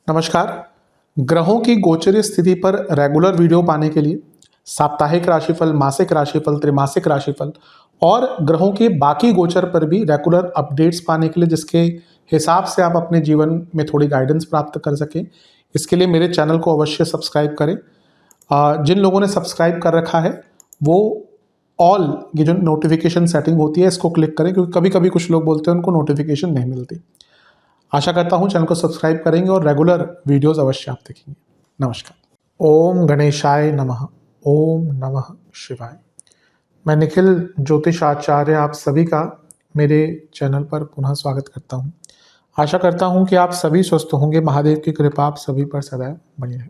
नमस्कार। ग्रहों की गोचरीय स्थिति पर रेगुलर वीडियो पाने के लिए साप्ताहिक राशिफल, मासिक राशिफल, त्रैमासिक राशिफल और ग्रहों के बाकी गोचर पर भी रेगुलर अपडेट्स पाने के लिए, जिसके हिसाब से आप अपने जीवन में थोड़ी गाइडेंस प्राप्त कर सकें, इसके लिए मेरे चैनल को अवश्य सब्सक्राइब करें। जिन लोगों ने सब्सक्राइब कर रखा है वो ऑल ये जो नोटिफिकेशन सेटिंग होती है इसको क्लिक करें, क्योंकि कभी कभी कुछ लोग बोलते हैं उनको नोटिफिकेशन नहीं मिलती। आशा करता हूँ चैनल को सब्सक्राइब करेंगे और रेगुलर वीडियोस अवश्य आप देखेंगे। नमस्कार। ओम गणेशाय नमः। ओम नमः शिवाय। मैं निखिल ज्योतिष आचार्य आप सभी का मेरे चैनल पर पुनः स्वागत करता हूँ। आशा करता हूँ कि आप सभी स्वस्थ होंगे। महादेव की कृपा आप सभी पर सदैव बनी रहे।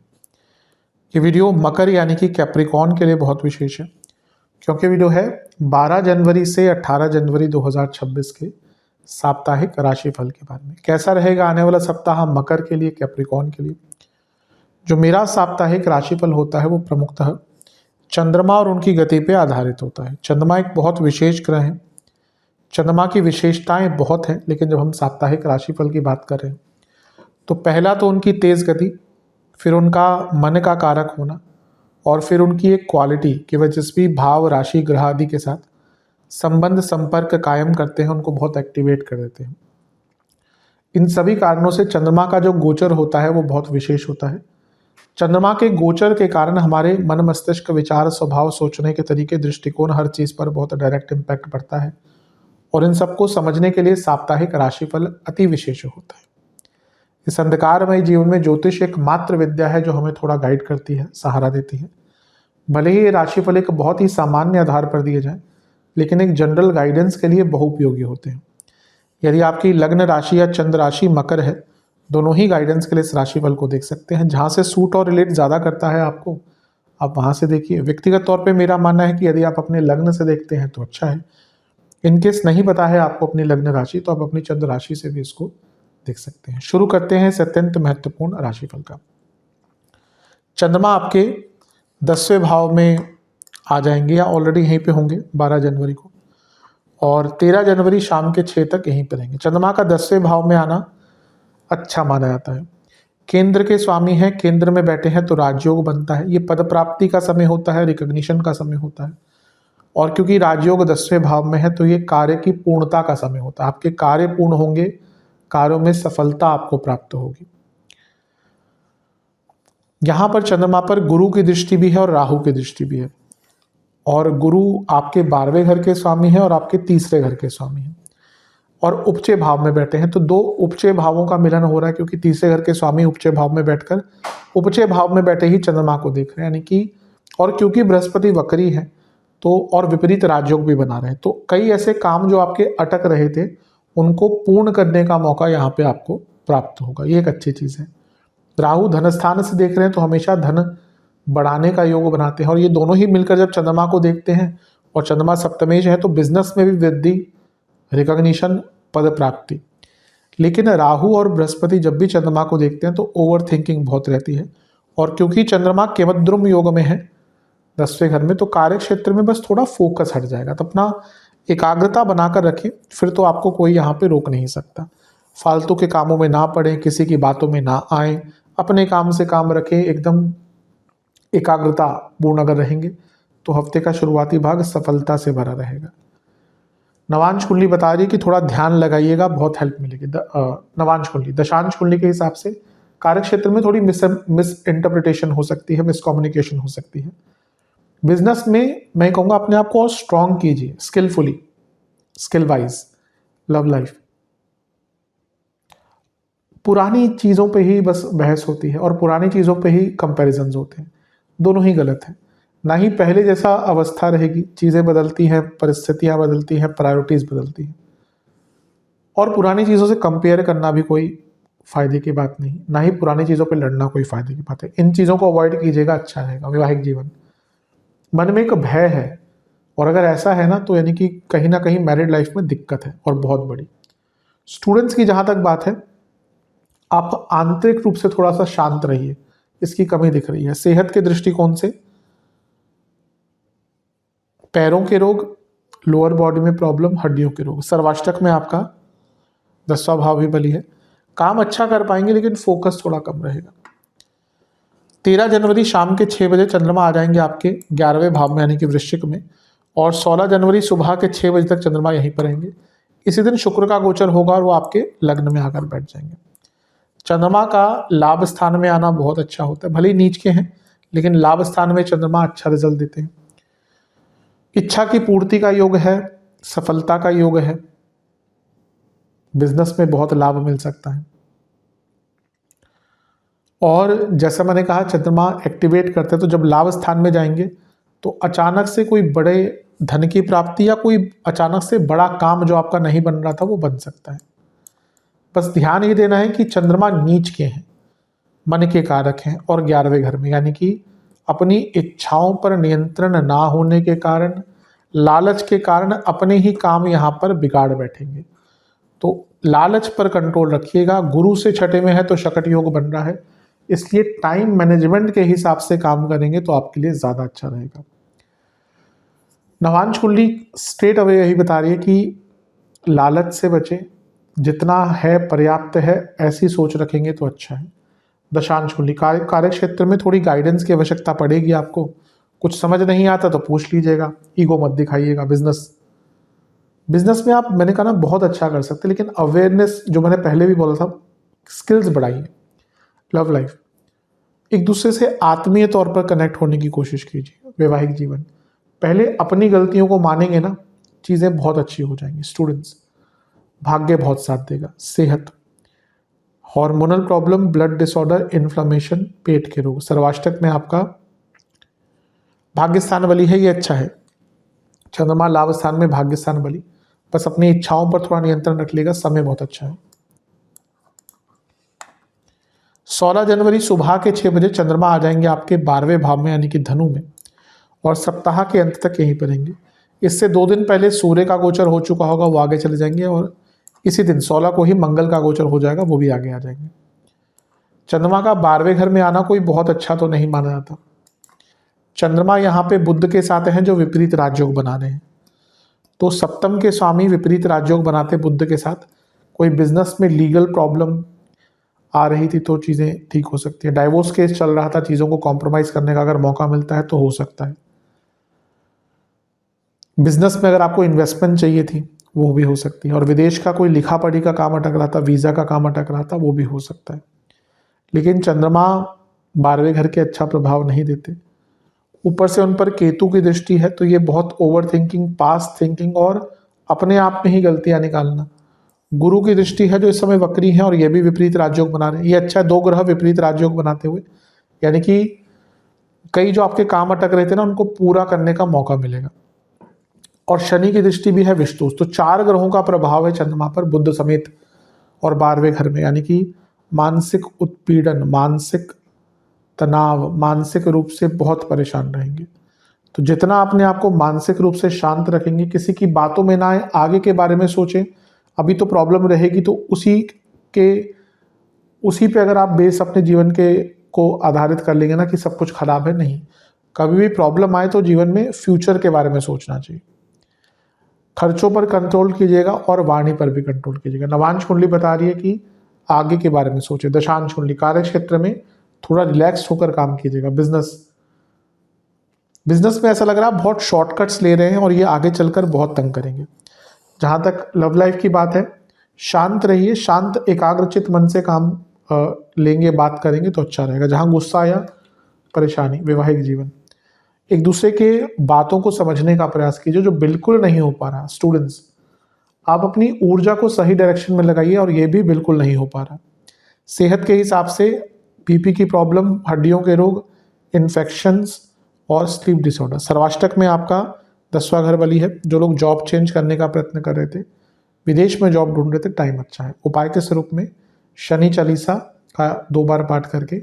ये वीडियो मकर यानी कि कैप्रिकॉर्न के लिए बहुत विशेष है, क्योंकि वीडियो है 12 जनवरी से 18 जनवरी 2026 के साप्ताहिक राशिफल के बारे में। कैसा रहेगा आने वाला सप्ताह मकर के लिए, कैप्रिकॉर्न के लिए। जो मेरा साप्ताहिक राशिफल होता है वो प्रमुखतः चंद्रमा और उनकी गति पे आधारित होता है। चंद्रमा एक बहुत विशेष ग्रह है। चंद्रमा की विशेषताएं बहुत हैं, लेकिन जब हम साप्ताहिक राशिफल की बात कर रहे हैं तो पहला तो उनकी तेज गति, फिर उनका मन का कारक होना, और फिर उनकी एक क्वालिटी कि वह जिस भी भाव, राशि, ग्रह आदि के साथ संबंध, संपर्क कायम करते हैं उनको बहुत एक्टिवेट कर देते हैं। इन सभी कारणों से चंद्रमा का जो गोचर होता है वो बहुत विशेष होता है। चंद्रमा के गोचर के कारण हमारे मन, मस्तिष्क, विचार, स्वभाव, सोचने के तरीके, दृष्टिकोण, हर चीज पर बहुत डायरेक्ट इम्पैक्ट पड़ता है, और इन सबको समझने के लिए साप्ताहिक राशिफल अति विशेष होता है। इस अंधकारमय जीवन में ज्योतिष एक मात्र विद्या है जो हमें थोड़ा गाइड करती है, सहारा देती है। भले ही ये राशिफल एक बहुत ही सामान्य आधार पर दिए जाए, लेकिन एक जनरल गाइडेंस के लिए बहुउपयोगी होते हैं। यदि आपकी लग्न राशि या चंद्र राशि मकर है, दोनों ही गाइडेंस के लिए इस राशिफल को देख सकते हैं। जहाँ से सूट और रिलेट ज़्यादा करता है आपको, आप वहाँ से देखिए। व्यक्तिगत तौर पे मेरा मानना है कि यदि आप अपने लग्न से देखते हैं तो अच्छा है। इनकेस नहीं पता है आपको अपनी लग्न राशि, तो आप अपनी चंद्र राशि से भी इसको देख सकते हैं। शुरू करते हैं इस अत्यंत महत्वपूर्ण राशिफल का। चंद्रमा आपके 10वें भाव में आ जाएंगे या ऑलरेडी यहीं पे होंगे 12 जनवरी को, और 13 जनवरी शाम के 6 तक यहीं पर रहेंगे। चंद्रमा का 10वें भाव में आना अच्छा माना जाता है। केंद्र के स्वामी हैं, केंद्र में बैठे हैं तो राजयोग बनता है। ये पद प्राप्ति का समय होता है, रिकॉग्निशन का समय होता है, और क्योंकि राजयोग 10वें भाव में है तो ये कार्य की पूर्णता का समय होता है। आपके कार्य पूर्ण होंगे, कार्यों में सफलता आपको प्राप्त होगी। यहां पर चंद्रमा पर गुरु की दृष्टि भी है और राहु की दृष्टि भी है, और गुरु आपके 12वें घर के स्वामी हैं और आपके 3रे घर के स्वामी हैं, और उपचे भाव में बैठे हैं। तो दो उपचे भावों का मिलन हो रहा है, क्योंकि 3रे घर के स्वामी उपचे भाव में बैठकर उपचे भाव में बैठे ही चंद्रमा को देख रहे हैं, यानी कि, और क्योंकि बृहस्पति वक्री है तो और विपरीत राजयोग भी बना रहे हैं, तो कई ऐसे काम जो आपके अटक रहे थे उनको पूर्ण करने का मौका यहाँ पे आपको प्राप्त होगा। ये एक अच्छी चीज है। राहु धन स्थान से देख रहे हैं तो हमेशा धन बढ़ाने का योग बनाते हैं, और ये दोनों ही मिलकर जब चंद्रमा को देखते हैं, और चंद्रमा सप्तमेश है, तो बिजनेस में भी वृद्धि, रिकॉग्निशन, पद प्राप्ति। लेकिन राहु और बृहस्पति जब भी चंद्रमा को देखते हैं तो ओवर थिंकिंग बहुत रहती है, और क्योंकि चंद्रमा केमद्रुम योग में है 10वें घर में, तो कार्य क्षेत्र में बस थोड़ा फोकस हट जाएगा। तो अपना एकाग्रता बनाकर रखें, फिर तो आपको कोई यहाँ पे रोक नहीं सकता। फालतू के कामों में ना पड़े, किसी की बातों में ना आए, अपने काम से काम रखें, एकदम एकाग्रता पूर्ण अगर रहेंगे तो हफ्ते का शुरुआती भाग सफलता से भरा रहेगा। नवांश कुंडली बता रही है कि थोड़ा ध्यान लगाइएगा, बहुत हेल्प मिलेगी। नवांश कुंडली, दशांश कुंडली के हिसाब से कार्य क्षेत्र में थोड़ी मिस इंटरप्रिटेशन हो सकती है, मिसकम्युनिकेशन हो सकती है। बिजनेस में मैं कहूँगा अपने आप को और स्ट्रांग कीजिए, skilfully, skill wise. Love life, पुरानी चीज़ों पे ही बस बहस होती है और पुरानी चीज़ों पे ही कंपैरिजन्स होते हैं, दोनों ही गलत है। ना ही पहले जैसा अवस्था रहेगी, चीज़ें बदलती हैं, परिस्थितियाँ बदलती हैं, प्रायोरिटीज़ बदलती हैं, और पुरानी चीज़ों से कंपेयर करना भी कोई फायदे की बात नहीं, ना ही पुरानी चीज़ों पे लड़ना कोई फायदे की बात है। इन चीज़ों को अवॉइड कीजिएगा, अच्छा रहेगा। वैवाहिक जीवन, मन में एक भय है, और अगर ऐसा है ना तो यानी कि कहीं ना कहीं मैरिड लाइफ में दिक्कत है, और बहुत बड़ी। स्टूडेंट्स की जहाँ तक बात है, आप आंतरिक रूप से थोड़ा सा शांत रहिए, इसकी कमी दिख रही है। सेहत के दृष्टिकोण से पैरों के रोग, लोअर बॉडी में प्रॉब्लम, हड्डियों के रोग, सर्वाष्टक में आपका 10वां भाव भी बली है। काम अच्छा कर पाएंगे लेकिन फोकस थोड़ा कम रहेगा। 13 जनवरी शाम के 6 बजे चंद्रमा आ जाएंगे आपके 11वें भाव में यानी कि वृश्चिक में, और 16 जनवरी सुबह के 6 बजे तक चंद्रमा यहीं पर रहेंगे। इसी दिन शुक्र का गोचर होगा और वो आपके लग्न में आकर बैठ जाएंगे। चंद्रमा का लाभ स्थान में आना बहुत अच्छा होता है, भले ही नीच के हैं लेकिन लाभ स्थान में चंद्रमा अच्छा रिजल्ट देते हैं। इच्छा की पूर्ति का योग है, सफलता का योग है, बिजनेस में बहुत लाभ मिल सकता है। और जैसा मैंने कहा चंद्रमा एक्टिवेट करते हैं तो जब लाभ स्थान में जाएंगे तो अचानक से कोई बड़े धन की प्राप्ति या कोई अचानक से बड़ा काम जो आपका नहीं बन रहा था वो बन सकता है। बस ध्यान ये देना है कि चंद्रमा नीच के हैं, मन के कारक हैं और 11वें घर में, यानी कि अपनी इच्छाओं पर नियंत्रण ना होने के कारण, लालच के कारण अपने ही काम यहाँ पर बिगाड़ बैठेंगे। तो लालच पर कंट्रोल रखिएगा। गुरु से छठे में है तो शकट योग बन रहा है, इसलिए टाइम मैनेजमेंट के हिसाब से काम करेंगे तो आपके लिए ज़्यादा अच्छा रहेगा। नवांश कुंडली स्ट्रेट अवे यही बता रही है कि लालच से बचें, जितना है पर्याप्त है ऐसी सोच रखेंगे तो अच्छा है। दशांश कुंडली कार्य क्षेत्र में थोड़ी गाइडेंस की आवश्यकता पड़ेगी आपको, कुछ समझ नहीं आता तो पूछ लीजिएगा, ईगो मत दिखाइएगा। बिजनेस में आप, मैंने कहा ना, बहुत अच्छा कर सकते हैं लेकिन अवेयरनेस, जो मैंने पहले भी बोला था, स्किल्स बढ़ाइए। लव लाइफ, एक दूसरे से आत्मीय तौर पर कनेक्ट होने की कोशिश कीजिए। वैवाहिक जीवन, पहले अपनी गलतियों को मानेंगे ना, चीज़ें बहुत अच्छी हो जाएंगी। स्टूडेंट्स, भाग्य बहुत साथ देगा। सेहत, hormonal problem, blood disorder, inflammation, पेट के रोग। सर्वाष्टक में आपका भाग्य स्थान बली है, ये अच्छा है। चंद्रमा लाभ स्थान में भाग्य स्थान बली, बस अपनी इच्छाओं पर थोड़ा नियंत्रण रख लेगा, समय बहुत अच्छा है। 16 जनवरी सुबह के 6 बजे चंद्रमा आ जाएंगे आपके 12वें भाव में यानी कि धनु में, और सप्ताह के अंत तक यहीं पर रहेंगे। इससे 2 दिन पहले सूर्य का गोचर हो चुका होगा, वो आगे चले जाएंगे, और इसी दिन 16 को ही मंगल का गोचर हो जाएगा, वो भी आगे आ जाएंगे। चंद्रमा का 12वें घर में आना कोई बहुत अच्छा तो नहीं माना जाता। चंद्रमा यहाँ पे बुध के साथ हैं जो विपरीत राजयोग बना रहे हैं, तो सप्तम के स्वामी विपरीत राजयोग बनाते बुध के साथ। कोई बिजनेस में लीगल प्रॉब्लम आ रही थी तो चीज़ें ठीक हो सकती है। डाइवोर्स केस चल रहा था, चीज़ों को कॉम्प्रोमाइज़ करने का अगर मौका मिलता है तो हो सकता है। बिजनेस में अगर आपको इन्वेस्टमेंट चाहिए थी वो भी हो सकती है, और विदेश का कोई लिखा पढ़ी का काम अटक रहा था, वीज़ा का काम अटक रहा था, वो भी हो सकता है। लेकिन चंद्रमा 12वें घर के अच्छा प्रभाव नहीं देते, ऊपर से उन पर केतु की दृष्टि है, तो ये बहुत ओवर थिंकिंग, पास्ट थिंकिंग और अपने आप में ही गलतियां निकालना। गुरु की दृष्टि है जो इस समय वक्री है और ये भी विपरीत राजयोग बना रहे हैं। ये अच्छा है, 2 ग्रह विपरीत राजयोग बनाते हुए, यानी कि कई जो आपके काम अटक रहे थे ना उनको पूरा करने का मौका मिलेगा। और शनि की दृष्टि भी है विष्णु, तो 4 ग्रहों का प्रभाव है चंद्रमा पर बुध समेत, और 12वें घर में, यानी कि मानसिक उत्पीड़न, मानसिक तनाव, मानसिक रूप से बहुत परेशान रहेंगे। तो जितना अपने आप को मानसिक रूप से शांत रखेंगे, किसी की बातों में ना आए, आगे के बारे में सोचें। अभी तो प्रॉब्लम रहेगी तो उसी पे अगर आप बेस अपने जीवन के को आधारित कर लेंगे ना कि सब कुछ खराब है, नहीं, कभी भी प्रॉब्लम आए तो जीवन में फ्यूचर के बारे में सोचना चाहिए। खर्चों पर कंट्रोल कीजिएगा और वाणी पर भी कंट्रोल कीजिएगा। नवांश कुंडली बता रही है कि आगे के बारे में सोचे। दशांश कुंडली कार्य क्षेत्र में थोड़ा रिलैक्स होकर काम कीजिएगा। बिजनेस में ऐसा लग रहा है बहुत शॉर्टकट्स ले रहे हैं और ये आगे चलकर बहुत तंग करेंगे। जहाँ तक लव लाइफ की बात है, शांत रहिए, शांत एकाग्रचित मन से काम लेंगे, बात करेंगे तो अच्छा रहेगा। जहाँ गुस्सा या परेशानी, वैवाहिक जीवन, एक दूसरे के बातों को समझने का प्रयास कीजिए जो बिल्कुल नहीं हो पा रहा। स्टूडेंट्स, आप अपनी ऊर्जा को सही डायरेक्शन में लगाइए और ये भी बिल्कुल नहीं हो पा रहा। सेहत के हिसाब से बीपी की प्रॉब्लम, हड्डियों के रोग, इन्फेक्शंस और स्लीप डिसऑर्डर। सर्वाष्टक में आपका 10वां घर बली है। जो लोग जॉब चेंज करने का प्रयत्न कर रहे थे, विदेश में जॉब ढूंढ रहे थे, टाइम अच्छा है। उपाय के स्वरूप में शनि चालीसा का 2 बार पाठ करके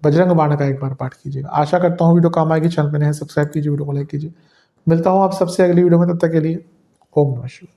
बजरंग बाण का 1 बार पाठ कीजिएगा। आशा करता हूँ वीडियो काम आएगी। चैनल पर नए हैं, सब्सक्राइब कीजिए, वीडियो को लाइक कीजिए। मिलता हूँ आप सबसे अगली वीडियो में, तब तक के लिए ओम नमः शिवाय।